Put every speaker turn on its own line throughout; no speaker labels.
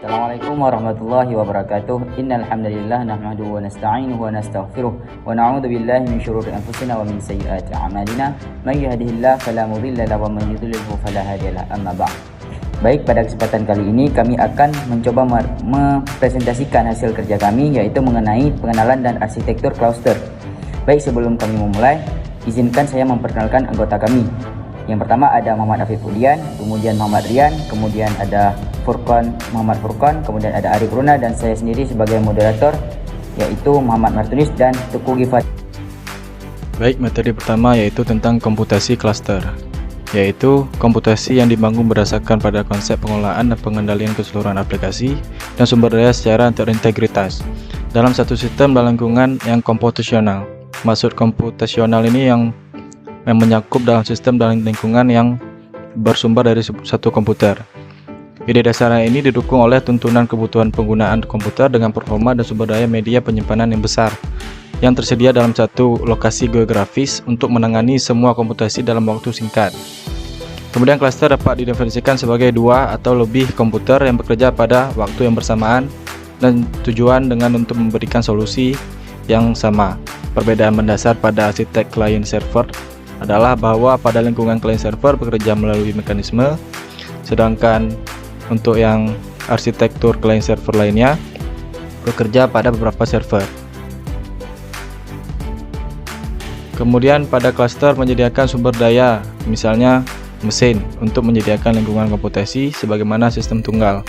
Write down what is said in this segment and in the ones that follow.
Assalamualaikum warahmatullahi wabarakatuh. Innal hamdalillah nahmaduhu wa nasta'inuhu wa nastaghfiruh wa na'udzu billahi min shururi anfusina wa min sayyiati a'malina. May yahdihillahu fala mudilla lahu wa may yudlilhu fala hadiya lahu. Amma ba'd. Baik, pada kesempatan kali ini kami akan mencoba mempresentasikan hasil kerja kami, yaitu mengenai pengenalan dan arsitektur cluster. Baik, sebelum kami memulai, izinkan saya memperkenalkan anggota kami. Yang pertama ada Muhammad Afif Udian, kemudian Muhammad Rian, kemudian ada Muhammad Furqan, kemudian ada Arif Runa, dan saya sendiri sebagai moderator, yaitu Muhammad Martunis dan Tuku Gifat.
Baik, materi pertama yaitu tentang komputasi cluster, yaitu komputasi yang dibangun berdasarkan pada konsep pengelolaan dan pengendalian keseluruhan aplikasi dan sumber daya secara terintegritas dalam satu sistem dalam lingkungan yang komputasional. Maksud komputasional ini yang mencakup dalam sistem dalam lingkungan yang bersumber dari satu komputer. Ide dasarnya ini didukung oleh tuntunan kebutuhan penggunaan komputer dengan performa dan sumber daya media penyimpanan yang besar yang tersedia dalam satu lokasi geografis untuk menangani semua komputasi dalam waktu singkat. Kemudian cluster dapat didefinisikan sebagai dua atau lebih komputer yang bekerja pada waktu yang bersamaan dan tujuan dengan untuk memberikan solusi yang sama. Perbedaan mendasar pada arsitek client server adalah bahwa pada lingkungan client server bekerja melalui mekanisme, sedangkan untuk yang arsitektur client server lainnya bekerja pada beberapa server. Kemudian pada cluster menyediakan sumber daya, misalnya mesin, untuk menyediakan lingkungan komputasi sebagaimana sistem tunggal.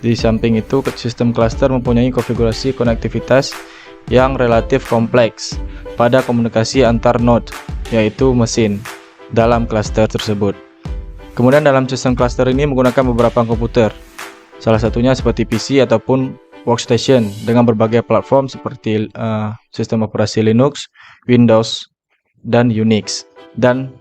Di samping itu, sistem cluster mempunyai konfigurasi konektivitas yang relatif kompleks pada komunikasi antar node, yaitu mesin, dalam cluster tersebut. Kemudian dalam sistem cluster ini menggunakan beberapa komputer, salah satunya seperti PC ataupun workstation dengan berbagai platform seperti sistem operasi Linux, Windows, dan Unix, dan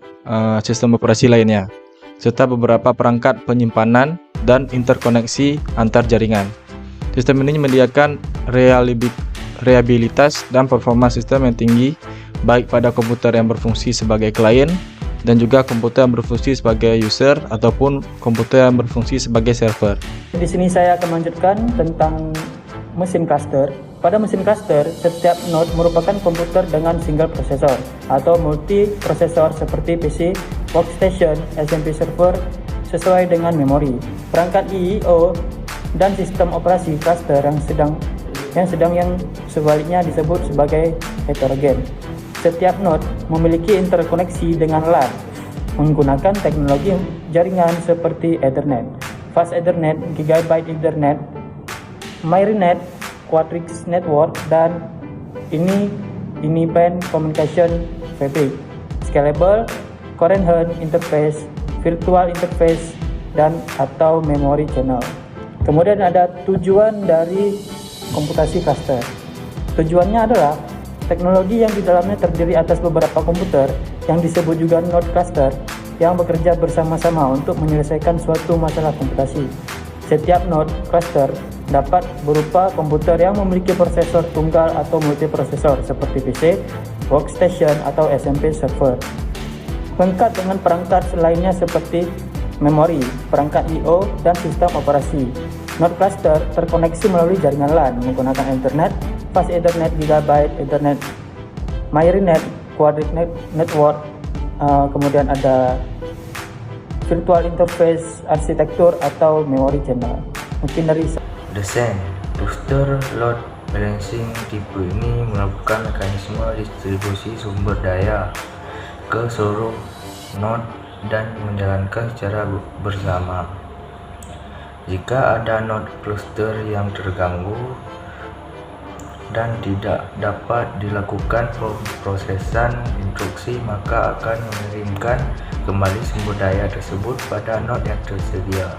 sistem operasi lainnya, serta beberapa perangkat penyimpanan dan interkoneksi antar jaringan. Sistem ini menyediakan reliabilitas dan performa sistem yang tinggi, baik pada komputer yang berfungsi sebagai klien dan juga komputer yang berfungsi sebagai user ataupun komputer yang berfungsi sebagai server.
Di sini saya akan melanjutkan tentang mesin cluster. Pada mesin cluster, setiap node merupakan komputer dengan single prosesor atau multi prosesor seperti PC, workstation, SMP server sesuai dengan memori, perangkat IO, dan sistem operasi cluster yang sebaliknya disebut sebagai heterogen. Setiap node memiliki interkoneksi dengan LAN menggunakan teknologi jaringan seperti Ethernet, Fast Ethernet, Gigabit Ethernet, Myrinet, Quadrix Network, dan InfiniBand Communication Fabric, Scalable, Coherent Interface, Virtual Interface, dan atau Memory Channel. Kemudian ada tujuan dari komputasi cluster. Tujuannya adalah teknologi yang di dalamnya terdiri atas beberapa komputer yang disebut juga node cluster yang bekerja bersama-sama untuk menyelesaikan suatu masalah komputasi. Setiap node cluster dapat berupa komputer yang memiliki prosesor tunggal atau multiprosesor seperti PC, workstation, atau SMP server. Lengkap dengan perangkat lainnya seperti memori, perangkat I/O, dan sistem operasi. Node cluster terkoneksi melalui jaringan LAN menggunakan Ethernet, Fast Ethernet, Gigabit Ethernet, Myrinet, Quadrix Network, kemudian ada Virtual Interface Arsitektur atau Memory Channel. Mungkin dari
desain cluster load balancing tipe ini melakukan mekanisme distribusi sumber daya ke seluruh node dan menjalankan secara bersama. Jika ada node cluster yang terganggu dan tidak dapat dilakukan prosesan instruksi, maka akan mengirimkan kembali sumber daya tersebut pada node yang tersedia.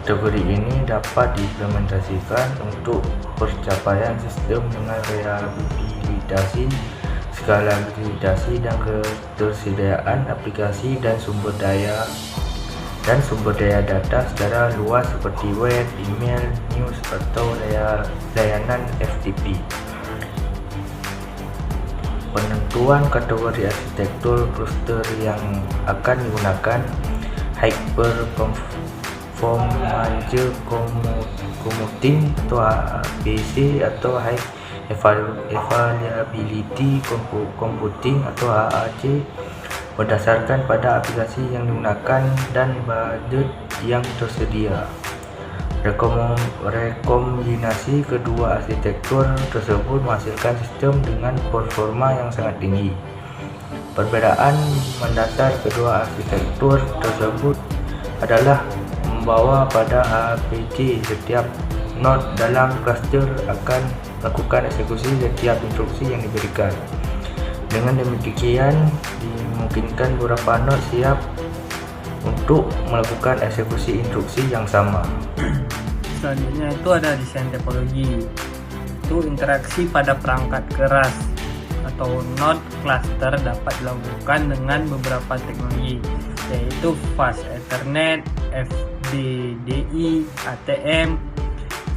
Kategori ini dapat diimplementasikan untuk pencapaian sistem dengan reliabilitas, skalabilitas, dan ketersediaan aplikasi dan sumber daya data secara luas seperti web, email, news, atau layanan FTP. Penentuan kategori arsitektur cluster yang akan digunakan hyperconverged perform manja commuting atau HPC atau High Availability Computing atau HAC berdasarkan pada aplikasi yang digunakan dan budget yang tersedia. Rekombinasi kedua arsitektur tersebut menghasilkan sistem dengan performa yang sangat tinggi. Perbedaan mendasar kedua arsitektur tersebut adalah membawa pada HPC setiap node dalam cluster akan melakukan eksekusi setiap instruksi yang diberikan. Dengan demikian, dimungkinkan beberapa node siap untuk melakukan eksekusi instruksi yang sama.
Selanjutnya itu ada desain topologi. Itu interaksi pada perangkat keras atau node cluster dapat dilakukan dengan beberapa teknologi, yaitu Fast Ethernet, FDDI, ATM,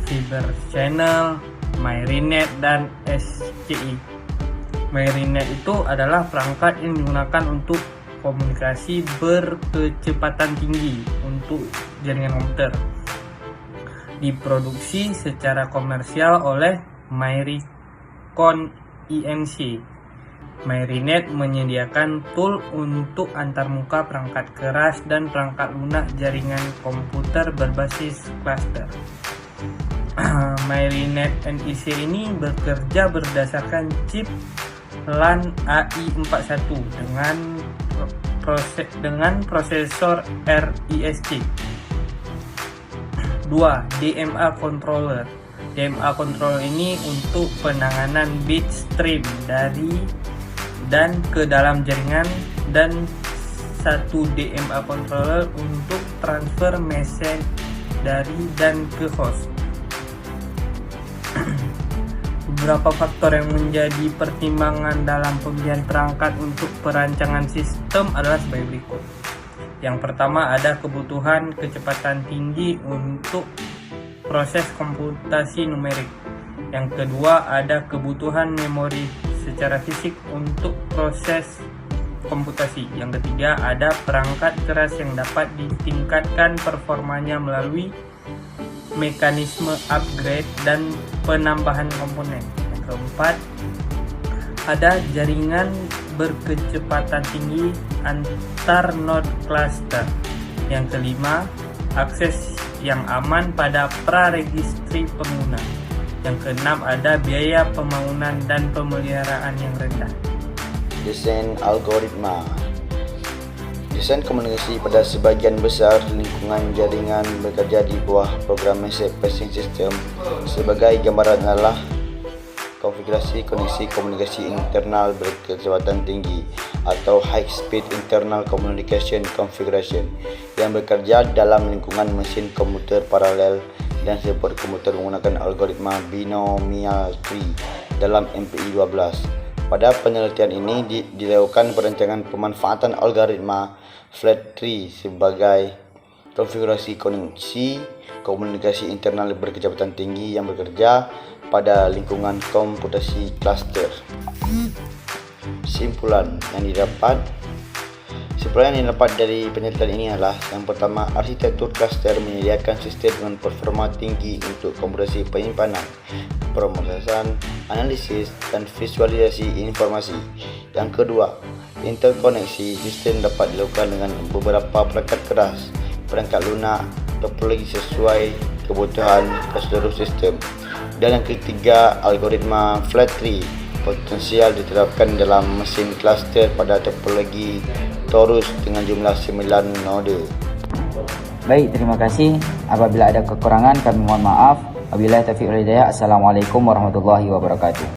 Fiber Channel, MyRenet, dan SCI. MyRenet itu adalah perangkat yang digunakan untuk komunikasi berkecepatan tinggi untuk jaringan komputer. Diproduksi secara komersial oleh MyRecon Inc. MyRenet menyediakan tool untuk antarmuka perangkat keras dan perangkat lunak jaringan komputer berbasis cluster. MyRenet NIC ini bekerja berdasarkan chip LAN AI41 dengan prosesor RISC. 2. DMA controller. DMA controller ini untuk penanganan bit stream dari dan ke dalam jaringan, dan 1 DMA controller untuk transfer message dari dan ke host. Beberapa faktor yang menjadi pertimbangan dalam pemilihan perangkat untuk perancangan sistem adalah sebagai berikut. Yang pertama, ada kebutuhan kecepatan tinggi untuk proses komputasi numerik. Yang kedua, ada kebutuhan memori secara fisik untuk proses komputasi. Yang ketiga, ada perangkat keras yang dapat ditingkatkan performanya melalui mekanisme upgrade dan penambahan komponen. Yang keempat, ada jaringan berkecepatan tinggi antar node cluster. Yang kelima, akses yang aman pada praregistri pengguna. Yang keenam, ada biaya pembangunan dan pemeliharaan yang rendah.
Desain algoritma. Desain komunikasi pada sebagian besar lingkungan jaringan bekerja di bawah program message passing system. Sebagai gambaran adalah konfigurasi koneksi komunikasi internal berkecepatan tinggi atau high speed internal communication configuration yang bekerja dalam lingkungan mesin komputer paralel dan support komputer menggunakan algoritma binomial tree dalam MPI 12. Pada penelitian ini dilakukan perancangan pemanfaatan algoritma flat tree sebagai konfigurasi koneksi komunikasi internal berkecepatan tinggi yang bekerja pada lingkungan komputasi cluster. Simpulan yang didapat dari penelitian ini adalah: yang pertama, arsitektur cluster menyediakan sistem dengan performa tinggi untuk komputasi penyimpanan, pemrosesan, analisis, dan visualisasi informasi. Yang kedua, interkoneksi sistem dapat dilakukan dengan beberapa perangkat keras, perangkat lunak, topologi sesuai kebutuhan keseluruh sistem. Dan yang ketiga, algoritma flat tree potensial diterapkan dalam mesin cluster pada topologi torus dengan jumlah 9 node.
Baik, terima kasih. Apabila ada kekurangan kami mohon maaf. Wabillahi taufiq wal hidayah. Assalamualaikum warahmatullahi wabarakatuh.